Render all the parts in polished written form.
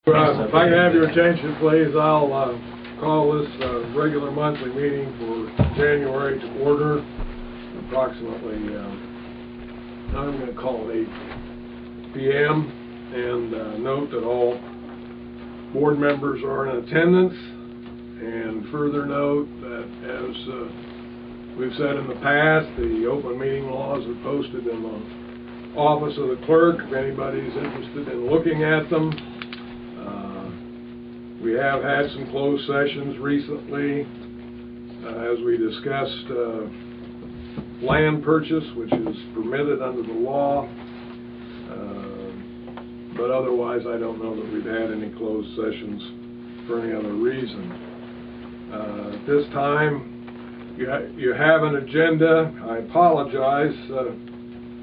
If I can have your attention, please, I'll call this regular monthly meeting for January to order. Approximately, I'm going to call it 8 p.m. and note that all board members are in attendance. And further note that, as we've said in the past, the open meeting laws are posted in the office of the clerk if anybody's interested in looking at them. We have had some closed sessions recently as we discussed land purchase, which is permitted under the law, but otherwise I don't know that we've had any closed sessions for any other reason. At this time, you have an agenda. I apologize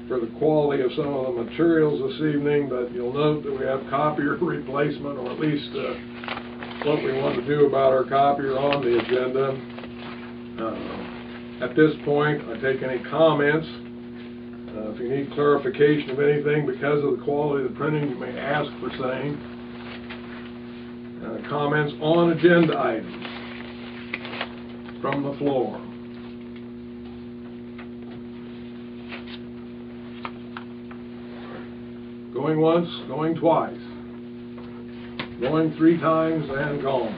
for the quality of some of the materials this evening, but you'll note that we have copier replacement, or at least what we want to do about our copier on the agenda. At this point, I take any comments. If you need clarification of anything because of the quality of the printing, you may ask for same. Comments on agenda items from the floor. Going once, going twice. Going 3 times and gone.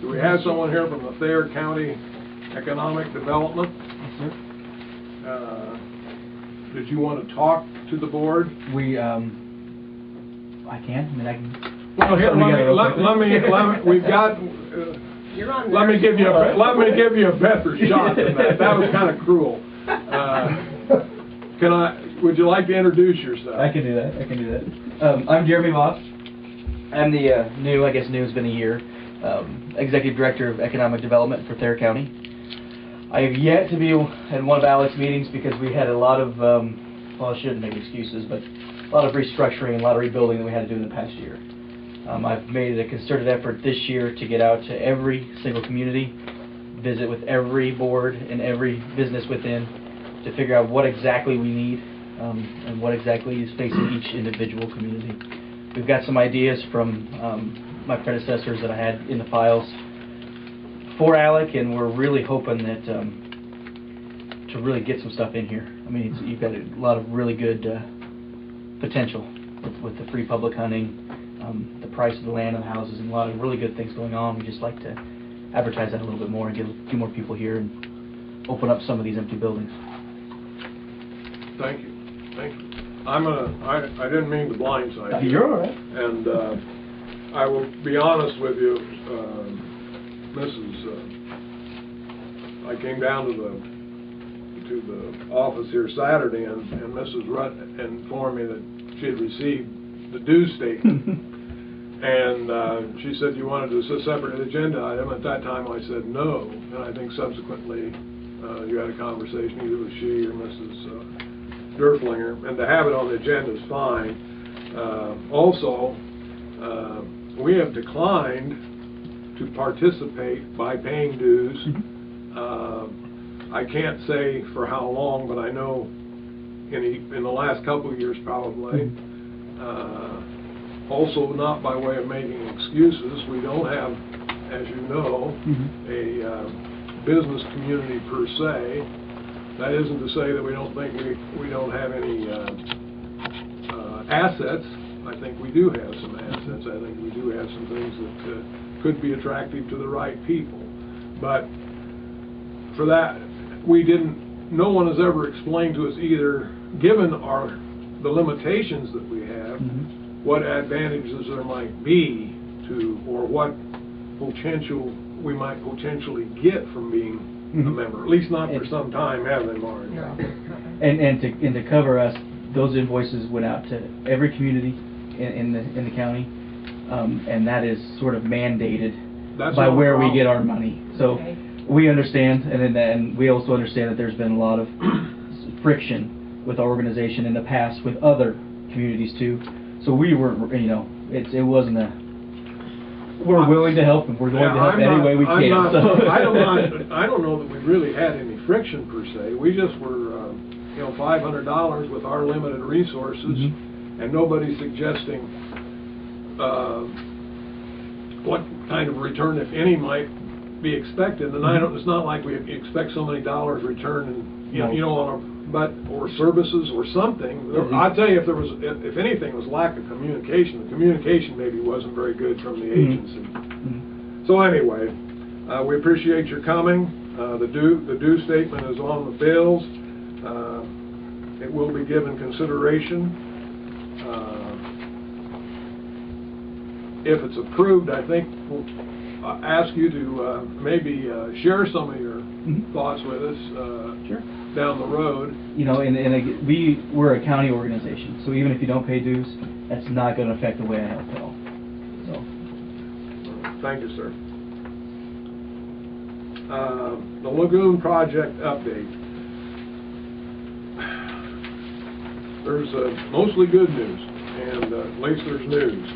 Do we have someone here from the Thayer County Economic Development? Yes, sir. Did you want to talk to the board? We, I can. I mean, I can. Well, here, let me we've got. Let me give you a better shot than that. That was kind of cruel. Would you like to introduce yourself? I can do that. I'm Jeremy Moss. I'm the new, I guess new has been a year, Executive Director of Economic Development for Thayer County. I have yet to be at one of Alex's meetings because we had a lot of, well, I shouldn't make excuses, but a lot of restructuring and a lot of rebuilding that we had to do in the past year. I've made it a concerted effort this year to get out to every single community, visit with every board and every business within to figure out what exactly we need and what exactly is facing each individual community. We've got some ideas from my predecessors that I had in the files for Alec, and we're really hoping that to really get some stuff in here. I mean, you've got a lot of really good potential with the free public hunting, the price of the land and the houses, and a lot of really good things going on. We just like to advertise that a little bit more and get a few more people here and open up some of these empty buildings. Thank you. I didn't mean to blindside you. You're all right. And I will be honest with you, I came down to the office here Saturday, and Mrs. Rutt informed me that she had received the due statement. And she said you wanted a separate agenda item. At that time I said no, and I think subsequently you had a conversation either with she or Mrs. Derflinger, and to have it on the agenda is fine. Also, we have declined to participate by paying dues. I can't say for how long, but I know in the last couple of years probably. Also, not by way of making excuses, we don't have, as you know, a business community per se. That isn't to say that we don't think we don't have any assets. I think we do have some assets. I think we do have some things that could be attractive to the right people. But for that, no one has ever explained to us either, given the limitations that we have, what advantages there might be to, or what potential we might potentially get from being a member, at least not for some time, have they, Mark? No. And to cover us, those invoices went out to every community in the county, and that is sort of mandated by where we get our money. So we understand, and we also understand that there's been a lot of friction with our organization in the past with other communities too. So we were, it wasn't a. We're willing to help, and we're going to help any way we can. I don't know that we really had any friction per se. We just were, $500 with our limited resources, and nobody's suggesting what kind of return, if any, might be expected. And it's not like we expect so many dollars return, and you know, or services or something. I'd tell you, if anything, it was lack of communication. The communication maybe wasn't very good from the agency. So anyway, we appreciate your coming. The due statement is on the bills. It will be given consideration. If it's approved, I think we'll ask you to maybe share some of your thoughts with us down the road. You know, and we're a county organization, so even if you don't pay dues, that's not going to affect the way I help at all. So, thank you, sir. The lagoon project update. There's mostly good news, and at least there's news.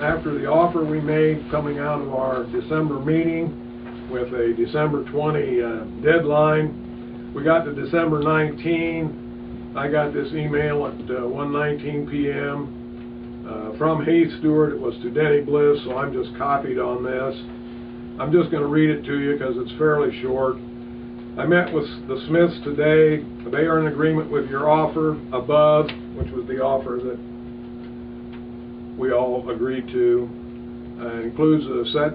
After the offer we made coming out of our December meeting with a December 20 deadline, we got to December 19. I got this email at 1:19 p.m. From Heath Stewart. It was to Denny Bliss, so I'm just copied on this. I'm just going to read it to you because it's fairly short. I met with the Smiths today. They are in agreement with your offer above, which was the offer that we all agreed to. It includes a set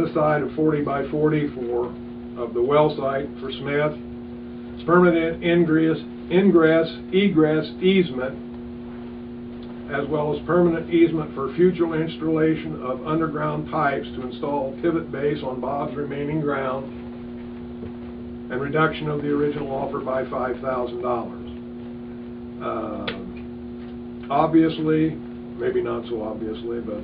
aside of 40 by 40 of the well site for Smith. It's permanent ingress, egress easement, as well as permanent easement for future installation of underground pipes to install pivot base on Bob's remaining ground, and reduction of the original offer by $5,000. Obviously, maybe not so obviously, but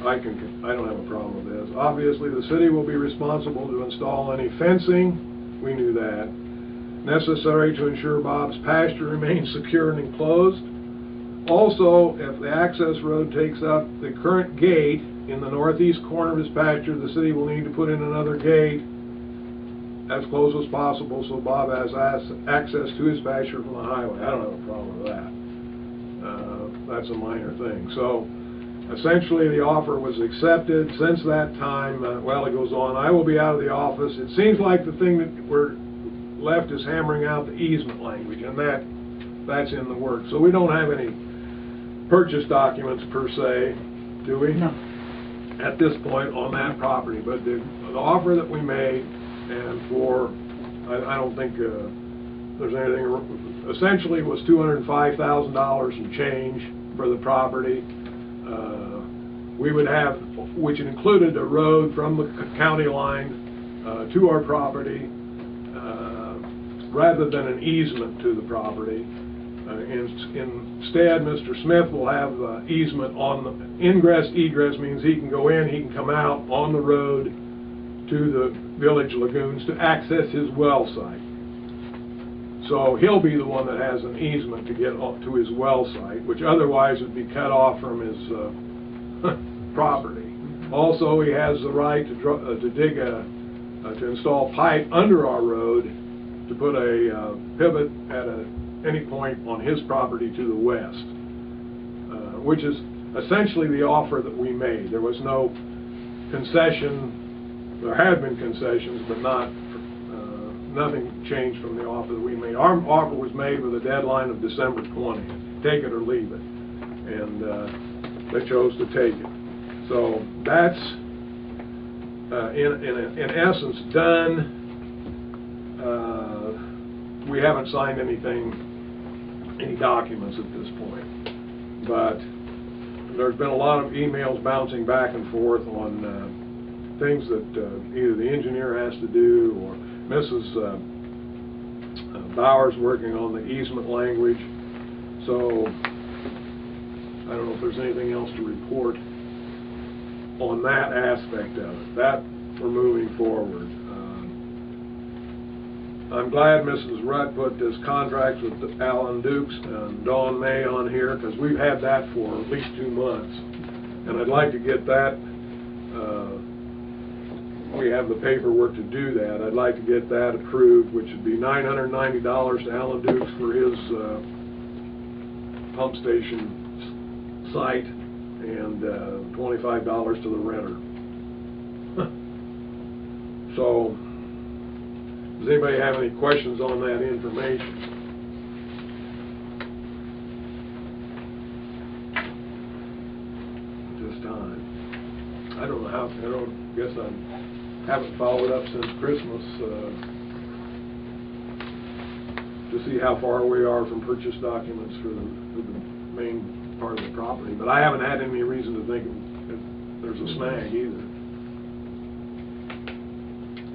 I don't have a problem with this. Obviously, the city will be responsible to install any fencing. We knew that. Necessary to ensure Bob's pasture remains secure and enclosed. Also, if the access road takes up the current gate in the northeast corner of his pasture, the city will need to put in another gate as close as possible so Bob has access to his pasture from the highway. I don't have a problem with that. That's a minor thing. So, essentially, the offer was accepted. Since that time, well, it goes on. I will be out of the office. It seems like the thing that we're left is hammering out the easement language, and that's in the works. So we don't have any purchase documents per se, do we? No. At this point on that property, but the offer that we made, and I don't think there's anything. Essentially, it was $205,000 and change for the property. We would have, which included a road from the county line to our property, rather than an easement to the property. Instead, Mr. Smith will have easement on the ingress, egress means he can go in, he can come out on the road to the village lagoons to access his well site. So he'll be the one that has an easement to get to his well site, which otherwise would be cut off from his property. Also, he has the right to install pipe under our road to put a pivot at any point on his property to the west, which is essentially the offer that we made. There was no concession. There had been concessions, but nothing changed from the offer that we made. Our offer was made with a deadline of December 20th. Take it or leave it. And they chose to take it. So that's, in essence, done. We haven't signed any documents at this point. But there's been a lot of emails bouncing back and forth on things that either the engineer has to do, or Mrs. Bauer's working on the easement language. So I don't know if there's anything else to report on that aspect of it. That we're moving forward. I'm glad Mrs. Rutt put this contract with Alan Dukes and Dawn May on here, because we've had that for at least 2 months. And I'd like to get that, we have the paperwork to do that. I'd like to get that approved, which would be $990 to Alan Dukes for his pump station site and $25 to the renter. So, does anybody have any questions on that information? At this time. I don't know how, guess I haven't followed up since Christmas to see how far we are from purchase documents for the main part of the property. But I haven't had any reason to think that there's a snag either.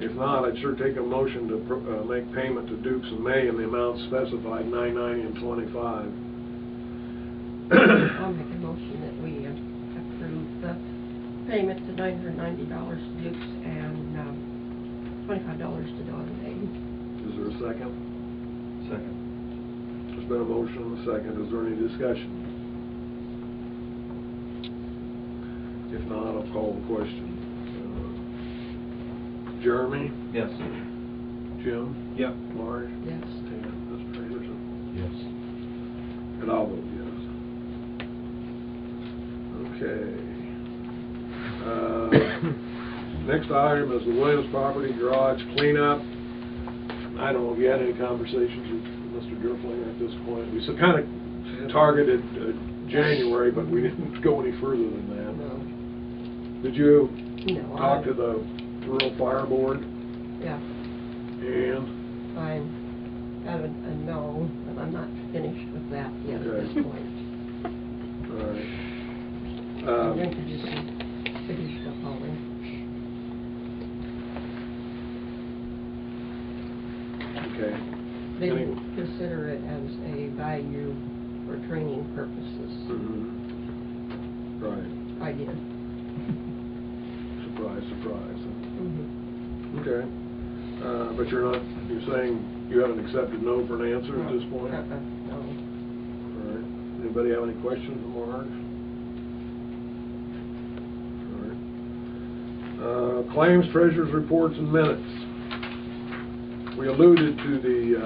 If not, I'd sure take a motion to make payment to Dukes and May in the amount specified, $990 and $25. I'll make a motion that we approve the payment to $990 to Dukes and $25 to Dawn and May. Is there a second? Second. There's been a motion and a second. Is there any discussion? If not, I'll call the question. Jeremy? Yes. Jim? Yep. Marge? Yes. Tina? Mr. Anderson? Yes. And I'll vote yes. Okay. Next item is the Williams property garage cleanup. I don't know if you had any conversations with Mr. Dierflinger at this point. We kind of targeted January, but we didn't go any further than that. No. Did you No, talk to the rural fire board? Yeah. And? I'm at a no, but I'm not finished with that yet at Okay. this point. All right. I'm going to do some figure stuff hauling. Okay. They Any- didn't consider it as a value for training purposes. Mhm. Right. I did. Surprise, surprise. Mm-hmm. Okay. But you're saying you haven't accepted no for an answer at this point? No. All right. Anybody have any questions for Marge? All right. Claims, treasurer's reports, and minutes. We alluded to the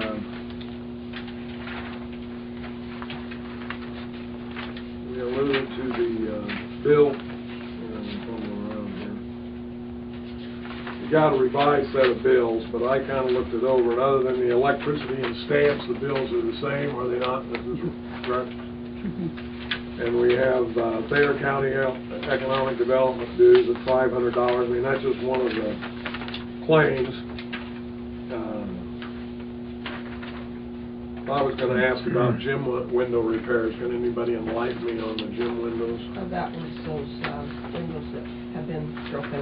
bill. You got a revised set of bills, but I kind of looked it over, and other than the electricity and stamps, the bills are the same, are they not? This is correct. And we have Thayer County Economic Development dues at $500. I mean, that's just one of the claims. I was going to ask about gym window repairs. Can anybody enlighten me on the gym windows? That was those windows that have been broken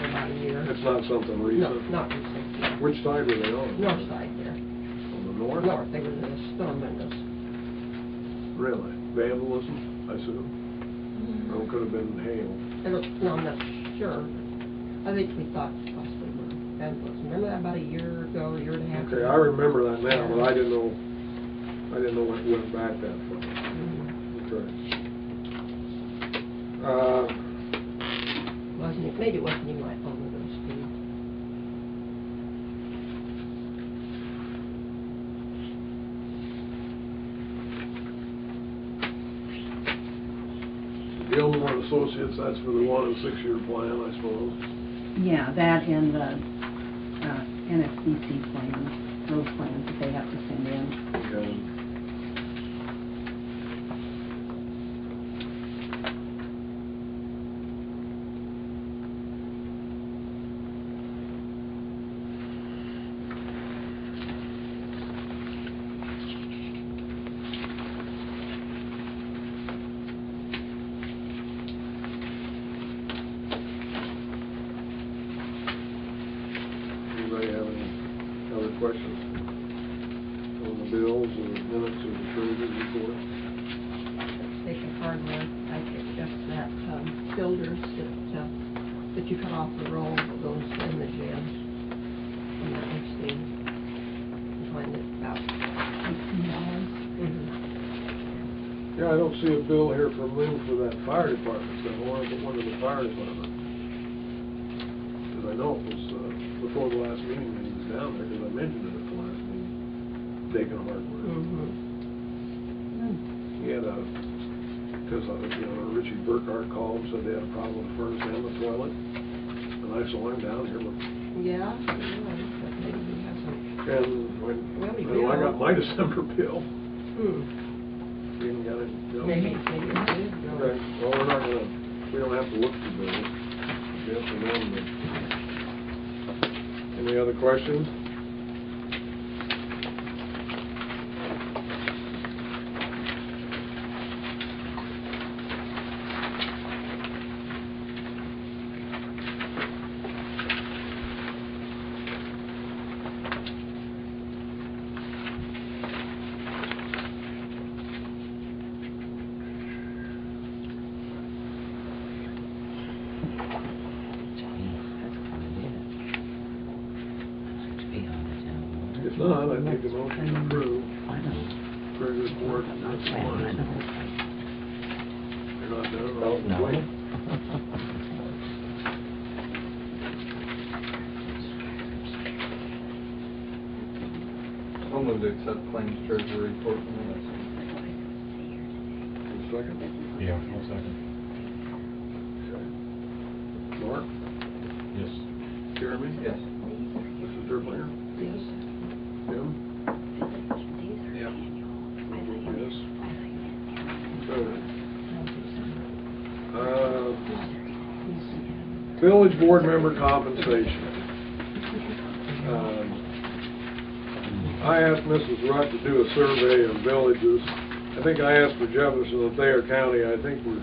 for about a year. It's not something No, recent? not recent. Which side were they on? North side there. On the north? North, they were the storm windows. Really? Vandalism, I assume? Or it could have been hail? No, I'm not sure. I think we thought possibly were vandalism. Remember that about a year ago, a year and a half Okay, ago? I remember that now, but I didn't know it went back that far. Okay. Maybe it wasn't even like one of those two. Gilmore and Associates, that's for the 1 and 6 year plan, I suppose. Yeah, that and the NSDC plans, those plans that they have to send in. Okay. Anybody have any other questions on the bills or minutes or the treasurer's report? Station hardware, I picked up that builders that you cut off the roll that goes in the gym. And that was the, find it about $18. Yeah, I don't see a bill here from Lynn for that fire department stuff, or one of the fire department. Because I know it was before the last meeting when he was down there, because I mentioned it at the last meeting, Dakin Hardware. he had because Richie Burkhardt called and said they had a problem with the furnace and the toilet. And I saw him down here with, Yeah, but maybe he hasn't. and Well, he when I will. got my December bill, Hmm. he didn't get it. No. Maybe it did go. Okay, well, we're not gonna, we don't have to look for bills. Yes or no. Any other questions? If not, I'd make a motion to approve. Treasurer's report this morning. You're not done? Oh, no. Wait. I'll move to accept claims treasury report from the list. Second? Yeah, I'll second. Okay. Mark? Yes. Jeremy? Yes. Mrs. Derblinger? Yes. Tim? Yep. Yes. Village board member compensation. I asked Mrs. Rutt to do a survey of villages. I think I asked for Jefferson and Thayer County. I think we're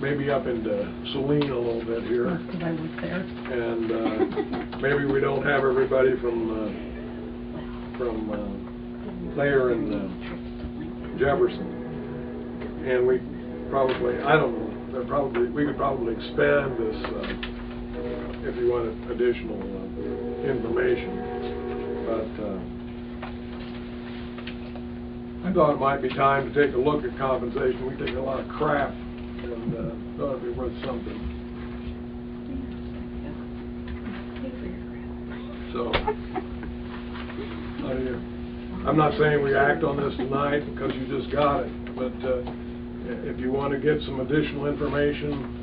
maybe up into Saline a little bit here. Because I was there. And maybe we don't have everybody from Thayer and Jefferson. And we probably, I don't know, we could probably expand this if you wanted additional information. But I thought it might be time to take a look at compensation. We take a lot of crap, and thought it'd be worth something. So, I'm not saying we act on this tonight because you just got it, but if you want to get some additional information,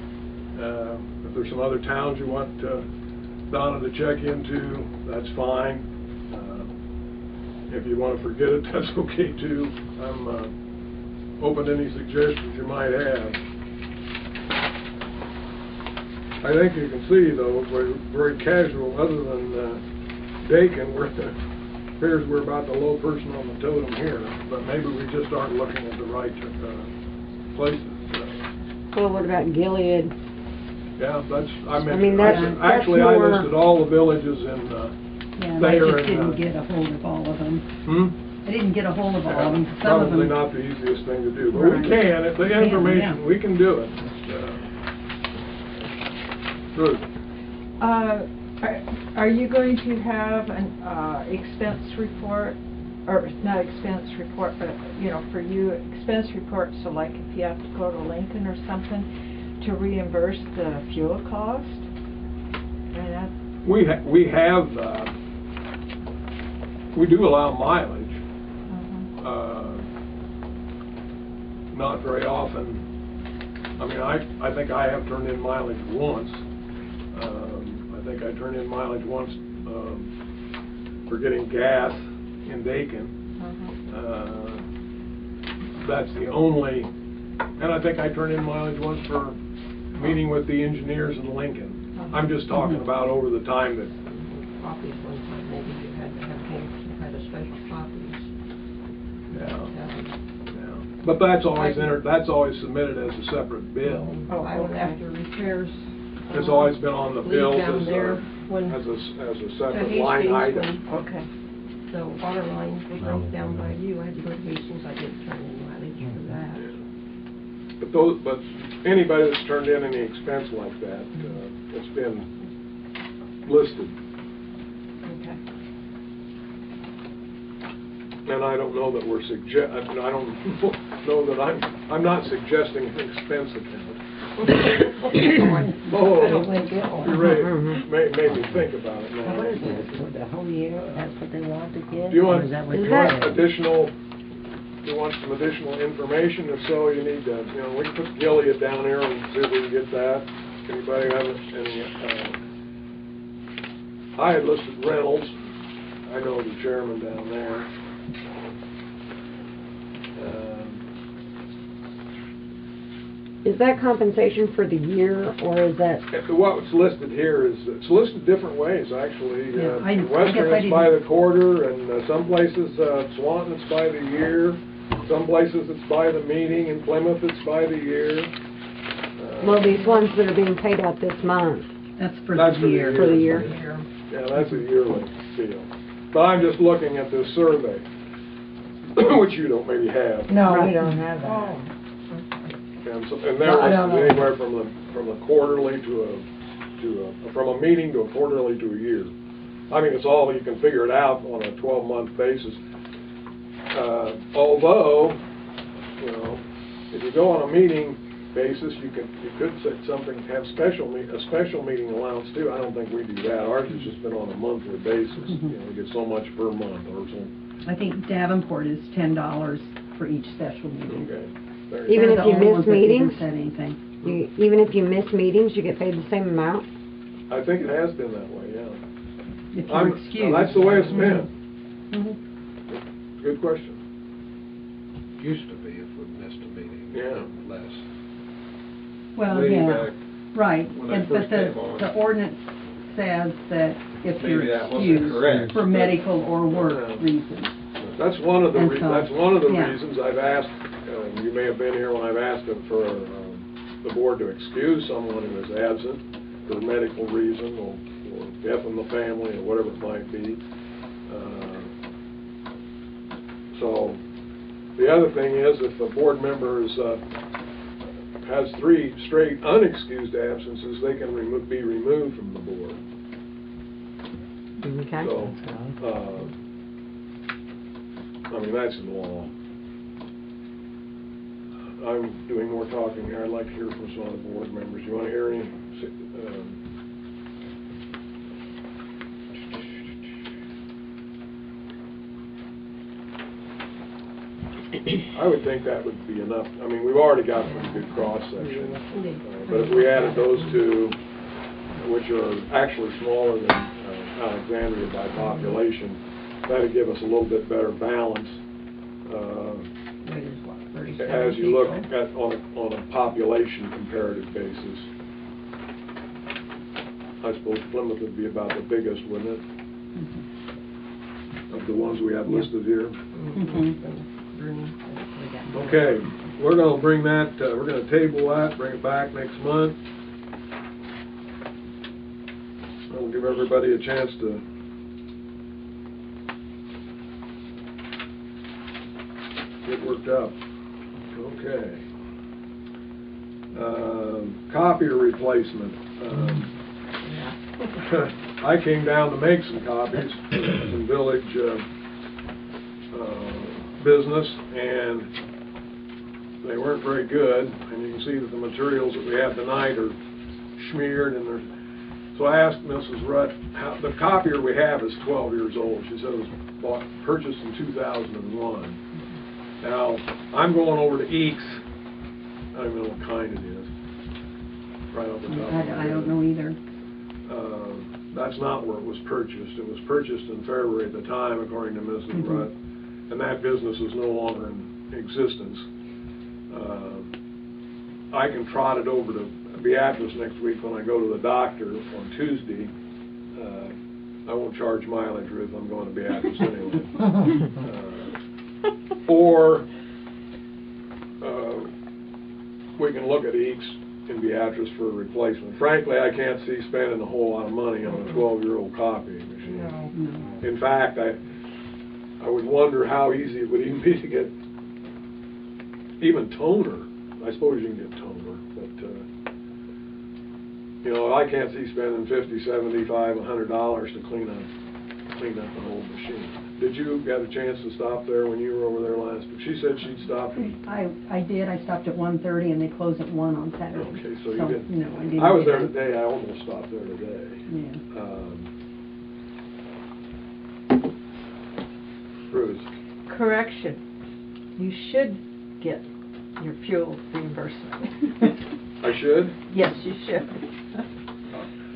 if there's some other towns you want Donna to check into, that's fine. If you want to forget it, that's okay too. I'm open to any suggestions you might have. I think you can see, though, we're very casual. Other than Dakin, appears we're about the low person on the totem here, but maybe we just aren't looking at the right places. Well, what about Gilead? Yeah, that's, I mean, mentioned, that's actually, I more- listed all the villages in Yeah, and I Thayer just and, didn't get a hold of all of them. Hmm? I didn't get a hold of all of them. Yeah, Some of probably them. not the easiest thing to do, but Right. we can, if the We can, information, yeah. we can do it. Good. Are you going to have an expense report, or not expense report, but, you know, for you, expense report, so like if you have to go to Lincoln or something, to reimburse the fuel cost? And that, We do allow mileage, uh-huh. not very often. I mean, I think I have turned in mileage once. I think I turned in mileage once for getting gas in Dakin. Uh-huh. That's the only, and I think I turned in mileage once for meeting with the engineers in Lincoln. Uh-huh. I'm just talking about over the time that, Copies one time, maybe you had to have him kind of special copies. yeah. But that's always that's always submitted as a separate bill. Oh, I went after repairs. It's always been on the lead bill down as there a when- separate to line Hastings item. Okay. when the water line was broke down by you, I had to go to Hastings, I didn't turn in mileage for that. But anybody that's turned in any expense like that, it's been listed. Okay. And I don't know that we're I don't know that I'm not suggesting an expense account. I don't think it will. You made me think about it now. What is this, for the whole year, that's what they want to get? Do you or want is that what is you that- want? additional you want some additional information? If so, you need to, you know, we can put Gilead down here and see if we can get that. Anybody have any, I had listed Reynolds. I know the chairman down there. Is that compensation for the year, or is that? What's listed here is, it's listed different ways, actually. Yeah, I In guess Western, I it's by the didn't- quarter, and some places, Swanton, it's by the year. Some places, it's by the meeting. In Plymouth, it's by the year. Well, these ones that are being paid out this month. That's for That's the for the year. year. For the year. Yeah, that's a yearly deal. But I'm just looking at this survey, which you don't maybe have. No, Right. we don't have that. Oh, And so, and Well, I there don't was know. anywhere from a quarterly from a meeting to a quarterly to a year. I mean, it's all, you can figure it out on a 12-month basis. Although, you know, if you go on a meeting basis, you could say something, have a special meeting allowance too. I don't think we do that. Ours has just been on a monthly basis. You know, we get so much per month or so. I think Davenport is $10 for each special meeting. Okay. There Even you They're if the you only miss ones that even meetings? said anything. Even if you miss meetings, you get paid the same amount? go. I think it has been that way, yeah. If you're excused. That's the way it's been. Mhm. Good question. Used to be if we missed a meeting. Yeah. Less. Well, Way yeah, back right. when I And- first But came on. the ordinance says that if Maybe you're that wasn't excused correct, for but- medical or work Yeah. reasons. That's one of the, And so, that's one of the yeah. reasons I've asked, you may have been here when I've asked them for the board to excuse someone who is absent for medical reason or death in the family or whatever it might be. So, the other thing is, if a board member has 3 straight unexcused absences, they can be removed from the board. Okay. So, I mean, that's the law. I'm doing more talking here. I'd like to hear from some of the board members. You want to hear any? I would think that would be enough. I mean, we've already got a pretty good cross-section. But if we added those two, which are actually smaller than Alexandria by population, that'd give us a little bit better balance. As you look at on a population comparative basis. I suppose Plymouth would be about the biggest, wouldn't it? Of the ones we have listed here. Okay, we're gonna bring that, we're gonna table that, bring it back next month. I'll give everybody a chance to get worked up. Okay. Copier replacement. I came down to make some copies, some village business, and they weren't very good. And you can see that the materials that we have tonight are smeared, and they're. So I asked Mrs. Rutt, the copier we have is 12 years old. She said it was purchased in 2001. Now, I'm going over to Eeks. I don't even know what kind it is. Right off the top of my head. I don't know either. That's not where it was purchased. It was purchased in February at the time, according to Mrs. Rutt, and that business is no longer in existence. I can trot it over to Beatrice next week when I go to the doctor on Tuesday. I won't charge mileage, Ruth. I'm going to Beatrice anyway. Or we can look at Eeks in Beatrice for a replacement. Frankly, I can't see spending a whole lot of money on a 12-year-old copying machine. no. In fact, I would wonder how easy it would even be to get even toner. I suppose you can get toner, but you know, I can't see spending $50, $75, $100 to clean up an old machine. Did you get a chance to stop there when you were over there last week? She said she'd stopped. I did. I stopped at 1:30 and they close at 1 on Saturday. Okay, so you didn't. No, I didn't. I was get there it. today. I almost stopped there today. Yeah. Bruce. Correction. you should get your fuel reimbursement. I should? Yes, you should.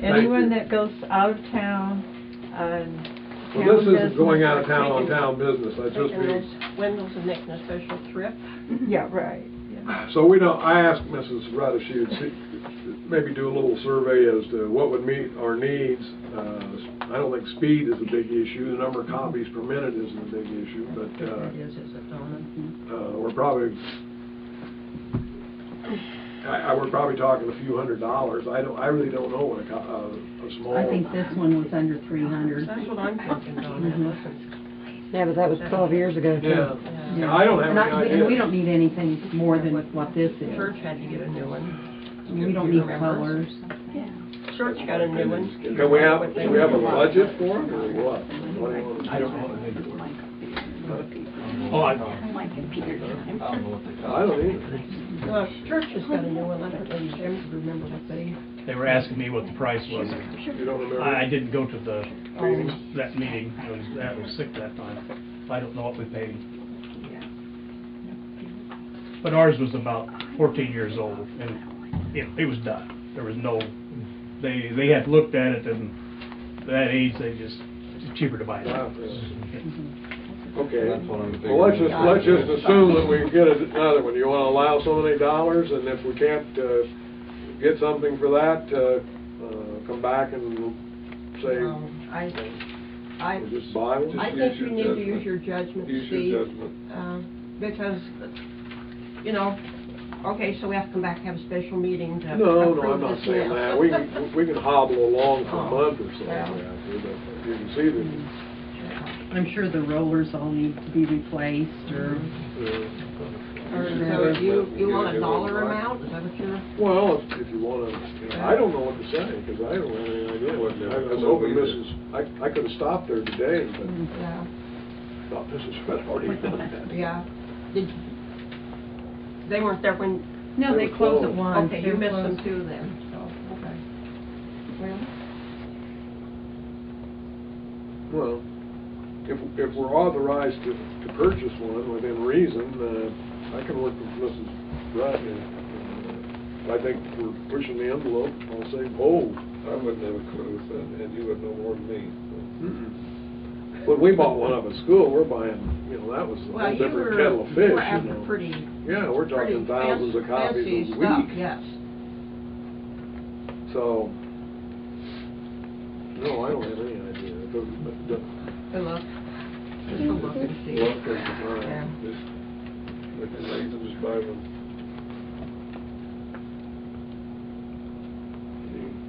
Anyone that goes out of town on Well, town this isn't business going out or of town on taking- town business, that's just Taking me. those windows and making a special trip. Yeah, right, yeah. So we don't, I asked Mrs. Rudd if she would see, maybe do a little survey as to what would meet our needs. I don't think speed is a big issue, the number of copies per minute isn't a big issue, but, It is it, Donna? we're probably, we're probably talking a few $100s. I really don't know what a small. I think this one was under 300. That's what I'm thinking, Donna. Mhm. Yeah, but that was 12 years ago, too. Yeah, yeah, I don't have And any and idea. we don't need anything more than what this is. Church had to get a new one. We don't You need remember? colors. Church got a new one. Can we have, do we have a budget for it, or what? What do you want? I don't know. Oh, I don't know what they I don't either. Church has got a new one. I don't know, Jim, remember what they. They were asking me what the price was. You don't remember? I didn't go to the, Um, that meeting, I was sick that time. I don't know what we paid. But ours was about 14 years old, and it was done. There was no, they had looked at it, and at that age, it's cheaper to buy it. Okay, That's what I'm well, let's figuring. just assume that we can get another one. You wanna allow so many dollars, and if we can't, get something for that, come back and say, I we'll just buy one? I think you need to use your judgment, Use Steve. your judgment. Because, you know, okay, so we have to come back and have a special meeting to No, approve I'm not this saying now. that. We can hobble along for a Oh, month or so, yeah. but you can see that, I'm sure the rollers all need to be replaced, or, Or so you want a dollar amount, is that what you're? well, if you wanna, I don't know what to say, because I don't have any idea. I was hoping I could've stopped there today, but Yeah. thought Mrs. Fred already done that. Yeah. They weren't there when? no, they were close at closed. 1. Okay, you missed them too then, so, okay. Well, Well, if we're authorized to purchase one within reason, I can work with Mrs. Rudd, and if I think we're pushing the envelope, I'll say, oh. I wouldn't have a clue, and you would know more than me. When we bought one up at school, we're buying, that was a well, whole you different kettle of fish, were after pretty, Yeah, we're talking pretty thousands of copies fancy a stuff, week. yes. So, no, I don't have any idea. Good luck. Just a look and see. Well, okay, Yeah. just, look at things and just buy one.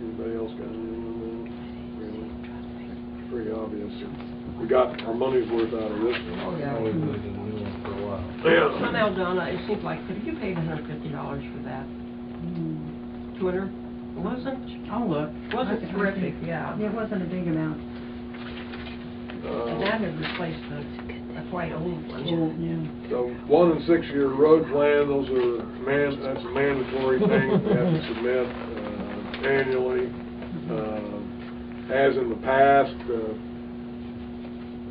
Anybody else got anything? Really? Pretty obvious. We got our money's worth out of this one. Oh, yeah. Always lived in a new one for a while. Yeah. Somehow, Donna, it seems like, could you paid $150 for that? Twitter? Wasn't, I'll look. wasn't terrific, yeah. It wasn't a big amount. And that had replaced a quite old one. Yeah. So 1 and 6 year road plan, those are that's a mandatory thing we have to submit annually. As in the past,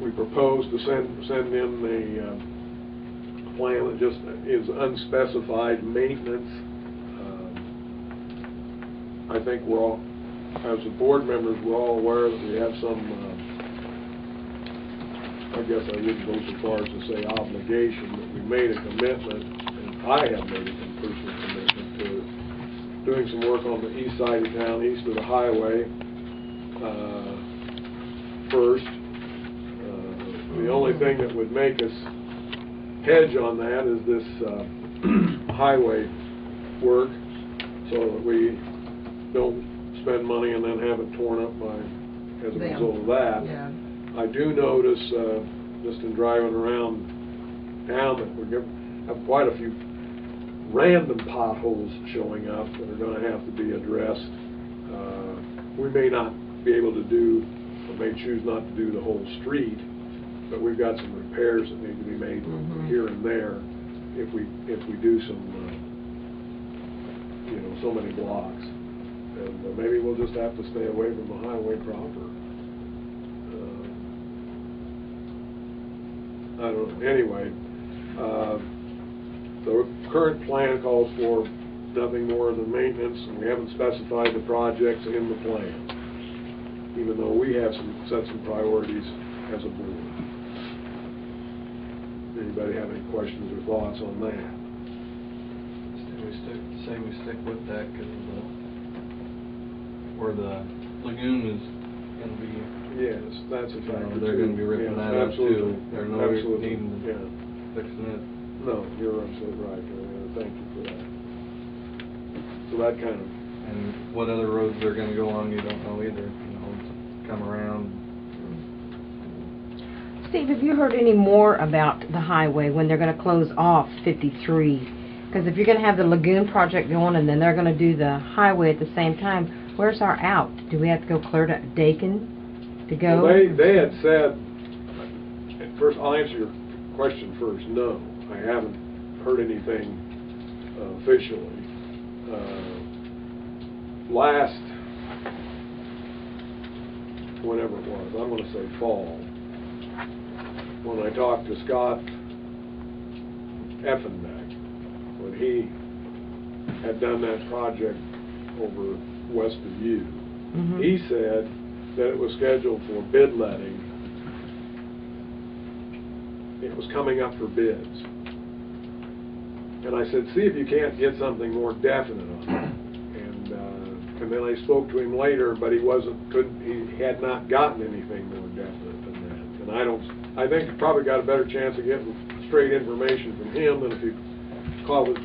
we propose to send in the plan that just is unspecified maintenance. I think we're all, as the board members, we're all aware that we have some, I guess I wouldn't go so far as to say obligation, but we made a commitment, and I have made a personal commitment to doing some work on the east side of town, east of the highway, first. The only thing that would make us hedge on that is this highway work, so that we don't spend money and then have it torn up as a Them. result of that. Yeah. I do notice, just in driving around town, that we have quite a few random potholes showing up that are gonna have to be addressed. We may not be able to do, or may choose not to do the whole street, but we've got some repairs that need to be made here and there if we do some, so many blocks. And maybe we'll just have to stay away from the highway proper. I don't know, anyway, The current plan calls for nothing more than maintenance, and we haven't specified the projects in the plan, even though we have set some priorities as a board. Anybody have any questions or thoughts on that? Say we stick with that, because where the lagoon is gonna be, Yes, that's a factor. they're gonna be ripping Yeah, that up too. absolutely. They're no Absolutely. needing Yeah. fixing it. No, you're absolutely right. Thank you for that. So that kind of, And what other roads they're gonna go on, you don't know either, come around. Steve, have you heard any more about the highway when they're going to close off 53? Because if you're going to have the lagoon project going and then they're going to do the highway at the same time, where's our out? Do we have to go clear to Dakin to go? well, they had said, first, I'll answer your question first. No, I haven't heard anything officially. Last, whenever it was, I'm going to say fall, when I talked to Scott Effenbeck, when he had done that project over west of you, he said that it was scheduled for bid letting. It was coming up for bids. And I said, see if you can't get something more definite on it. And then I spoke to him later, but he had not gotten anything more definite than that. And I think you probably got a better chance of getting straight information from him than if you called it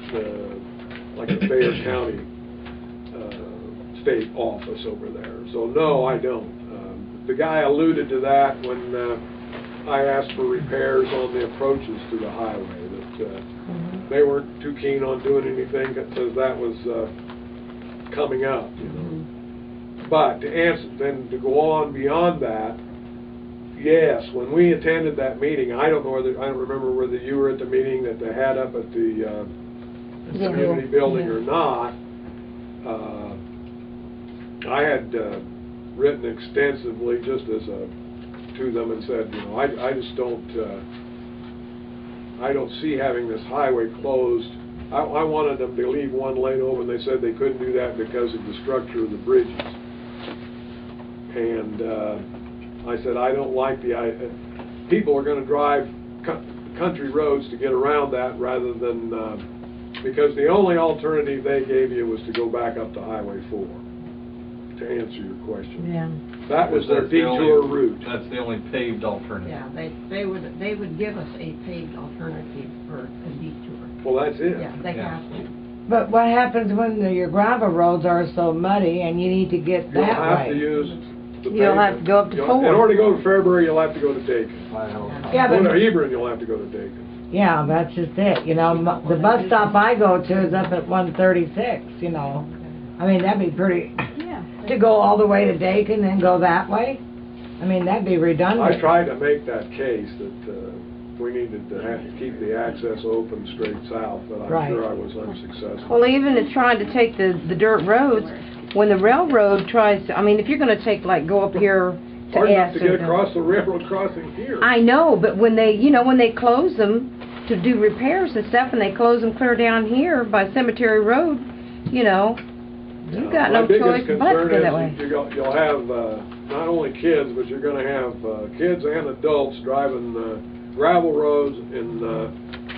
like the Fayette County state office over there. So no, I don't. The guy alluded to that when I asked for repairs on the approaches to the highway, that they weren't too keen on doing anything because that was coming up, you know. But to answer, then to go on beyond that, yes, when we attended that meeting, I don't remember whether you were at the meeting that they had up at the community building or not. I had written extensively just as to them and said, you know, I just don't see having this highway closed. I wanted them to leave one lane open. They said they couldn't do that because of the structure of the bridges. And I said, I don't like people are going to drive country roads to get around that rather than, because the only alternative they gave you was to go back up to Highway 4, to answer your question. Yeah. That was their detour route. That's the only paved alternative. Yeah, they would give us a paved alternative for a detour. Well, that's it. Yeah, they have to. But what happens when your gravel roads are so muddy and you need to get You'll that have way? to use the You'll have to go up to pavement. 4. In order to go to Fairbury, you'll have to go to Dakin. Yeah, Go to but, Hebron, you'll have to go to Dakin. yeah, that's just it, you know, the bus stop I go to is up at 136, you know. I mean, that'd be pretty, to go all the way to Dakin and go that way? I mean, that'd be redundant. I tried to make that case that we needed to have to keep the access open straight south, but I'm Right. sure I was unsuccessful. Well, even in trying to take the dirt roads, when the railroad tries to, I mean, if you're going to take, like, go up here to Hard enough S to get or across the railroad crossing here. I know, but when they, you know, when they close them to do repairs and stuff, and they close them clear down here by Cemetery Road, you know, you've got no choice but to go that way. You'll have not only kids, but you're going to have kids and adults driving gravel roads in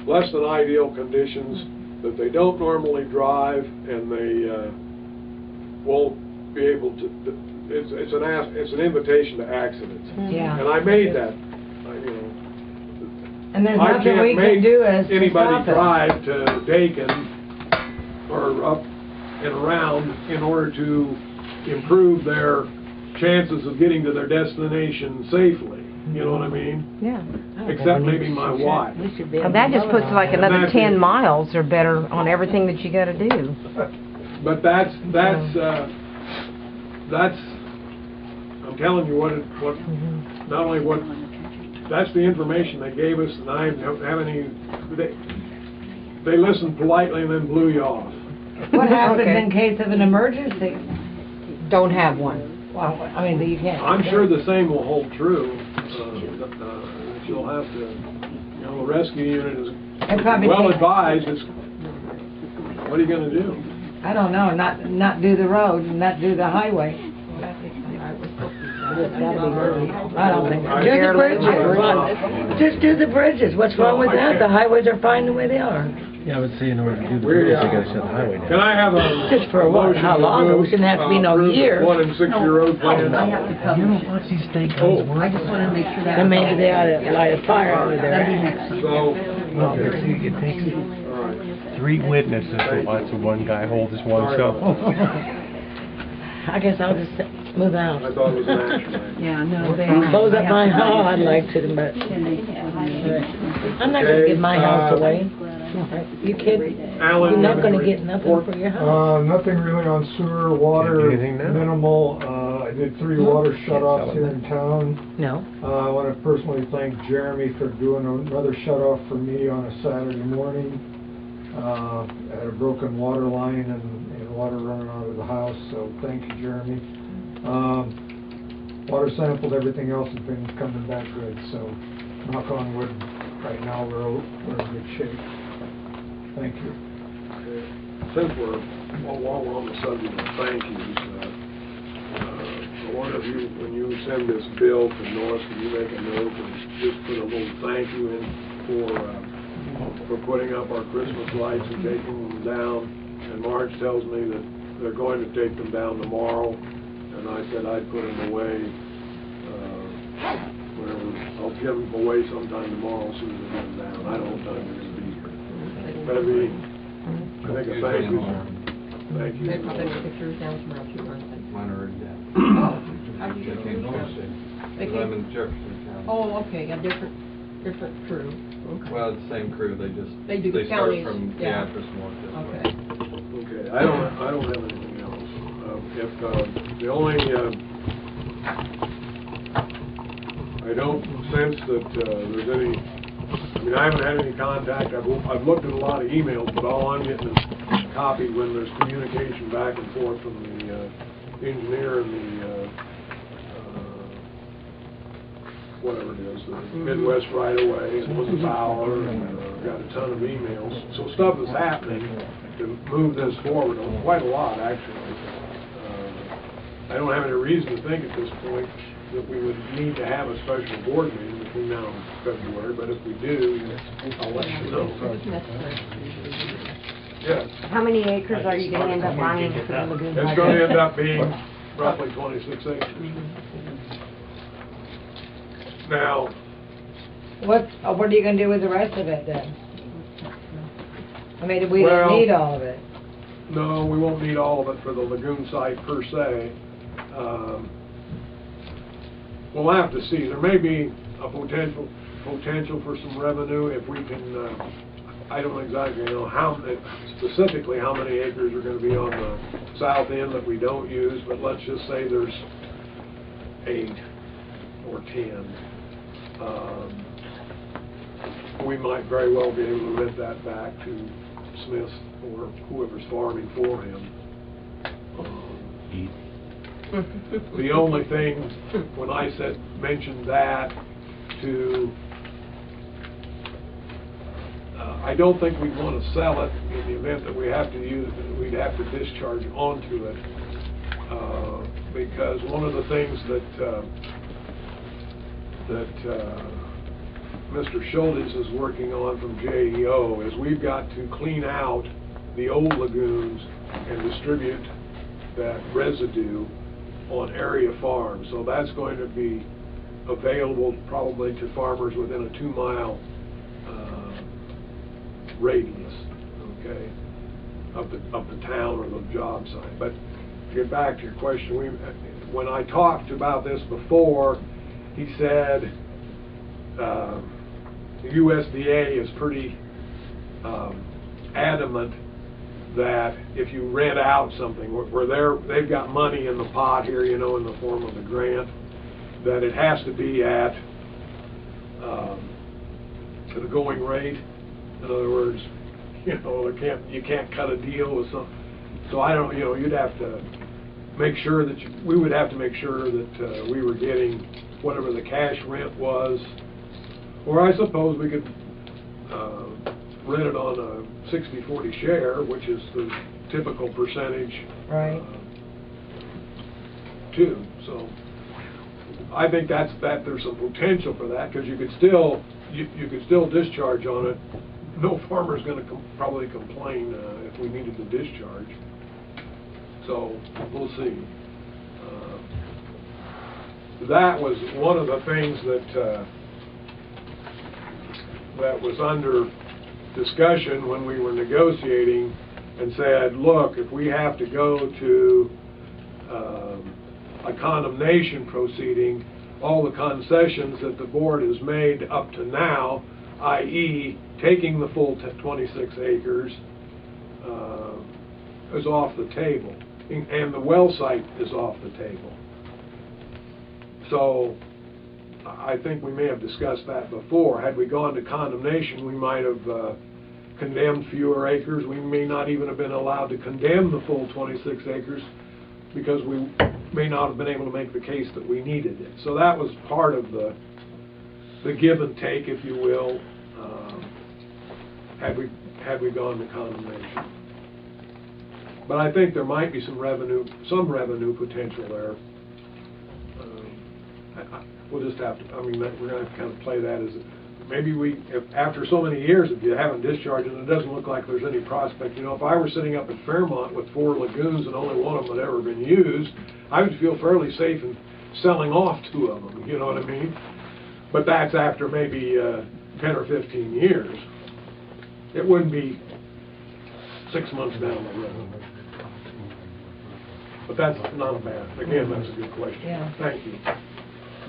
less than ideal conditions that they don't normally drive, and they won't be able to. It's an invitation to accidents. Yeah. And I made that. And there's I nothing can't we can make do as to anybody stop it. drive to Dakin or up and around in order to improve their chances of getting to their destination safely. You know what I mean? Yeah. Except maybe my wife. And that just puts like another 10 miles or better on everything that you got to do. But that's I'm telling you what not only what, that's the information they gave us, and I don't have any, they listened politely and then blew you off. What happens Okay. in case of an emergency? Don't have one. Well, I mean, you can't. I'm sure the same will hold true. That you'll have to, the rescue unit It probably well takes- advised, it's, what are you gonna do? I don't know, not do the road and not do the highway. I don't think, do the bridges. Just do the bridges. What's wrong with that? The highways are fine the way they are. Yeah, but see, in order to do the bridge, you gotta shut the highway down. Can I have a Just for a while, motion how to long? move, It shouldn't have to be no approve the year. 1 and 6 year road plan? You don't watch these state codes work? I just wanna make sure that. Then maybe they ought to light a fire under That'd be there. next week. So, Well, see, it takes all right. 3 witnesses to watch one guy hold his one Sorry. shovel. I guess I'll just move out. I thought it was an action item. Yeah, no, they. Close up my house, I'd like to, but I'm not gonna give my house away. You kidding? Alan, You're you not have gonna any get nothing report? for your house. Nothing really on sewer, water, Anything now? minimal. I did 3 water shut-offs here in town. No. I want to personally thank Jeremy for doing another shut-off for me on a Saturday morning. I had a broken water line and water running out of the house, so thank you, Jeremy. Water sampled, everything else has been coming back good, so knock on wood, right now we're in good shape. Thank you. Since we're on the subject of thank yous, one of you, when you send this bill to North, can you make a note and just put a little thank you in for putting up our Christmas lights and taking them down? And Marge tells me that they're going to take them down tomorrow, and I said I'd put them away, whenever, I'll give them away sometime tomorrow as soon as they get them down. I don't know what time they're gonna be here. That'd be, I think a thank you. Thank you. They probably take yours down tomorrow too, aren't they? Mine are already down. Oh, how do you They get came yours north, down? see. They 'Cause I'm came- in Jefferson County. Oh, okay, a different crew, okay. Well, it's the same crew, they just, They do the they start counties, from yeah. Beatrice north this way. Okay. Okay, I don't have anything else. The only, I don't sense that, there's any, I mean, I haven't had any contact, I've looked at a lot of emails, but all I'm getting is copied when there's communication back and forth from the, engineer and the, whatever it is, the Midwest right away, and was a power, and got a ton of emails. So stuff is happening to move this forward, quite a lot, actually. I don't have any reason to think at this point that we would need to have a special board meeting between now and February, but if we do, I'll let you know. It's necessary. Yes. How many acres are you gonna end up buying for the lagoon? It's gonna end up being roughly 26 acres. Now, What are you gonna do with the rest of it then? I mean, we Well- don't need all of it. no, we won't need all of it for the lagoon site per se. We'll have to see. There may be a potential for some revenue if we can, I don't exactly know specifically how many acres are gonna be on the south end that we don't use, but let's just say there's 8 or 10. We might very well be able to rent that back to Smith or whoever's farming for him. The only thing, when I mentioned that to, I don't think we'd want to sell it in the event that we have to use it, we'd have to discharge onto it. Because one of the things that Mr. Schultes is working on from JEO is we've got to clean out the old lagoons and distribute that residue on area farms. So that's going to be available probably to farmers within a 2-mile radius, okay, of the town or the job site. But to get back to your question, when I talked about this before, he said the USDA is pretty adamant that if you rent out something, where they've got money in the pot here, you know, in the form of a grant, that it has to be at the going rate. In other words, you know, you can't cut a deal with some. So I don't, you know, you'd have to make sure that we would have to make sure that we were getting whatever the cash rent was, or I suppose we could rented on a 60-40 share, which is the typical percentage. Right. Too, so I think that there's some potential for that, because you could still discharge on it. No farmer's going to probably complain if we needed to discharge. So we'll see. That was one of the things that was under discussion when we were negotiating, and said, look, if we have to go to a condemnation proceeding, all the concessions that the board has made up to now, i.e. taking the full 26 acres, is off the table, and the well site is off the table. So I think we may have discussed that before. Had we gone to condemnation, we might have condemned fewer acres. We may not even have been allowed to condemn the full 26 acres, because we may not have been able to make the case that we needed it. So that was part of the give and take, if you will, had we gone to condemnation. But I think there might be some revenue potential there. We'll just have to, we're going to have to kind of play that as, maybe if after so many years, if you haven't discharged and it doesn't look like there's any prospect, if I were sitting up in Fairmont with 4 lagoons and only one of them had ever been used, I would feel fairly safe in selling off 2 of them, you know what I mean? But that's after maybe 10 or 15 years. It wouldn't be 6 months down the road. But that's not bad. Again, that's a good question. Yeah. Thank you.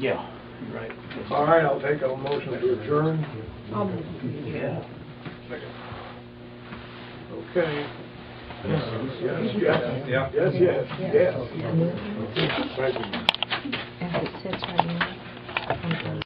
Yeah, right. All right, I'll take a motion to adjourn. Yeah. Okay. Yes, yes, yes, yes. Thank you.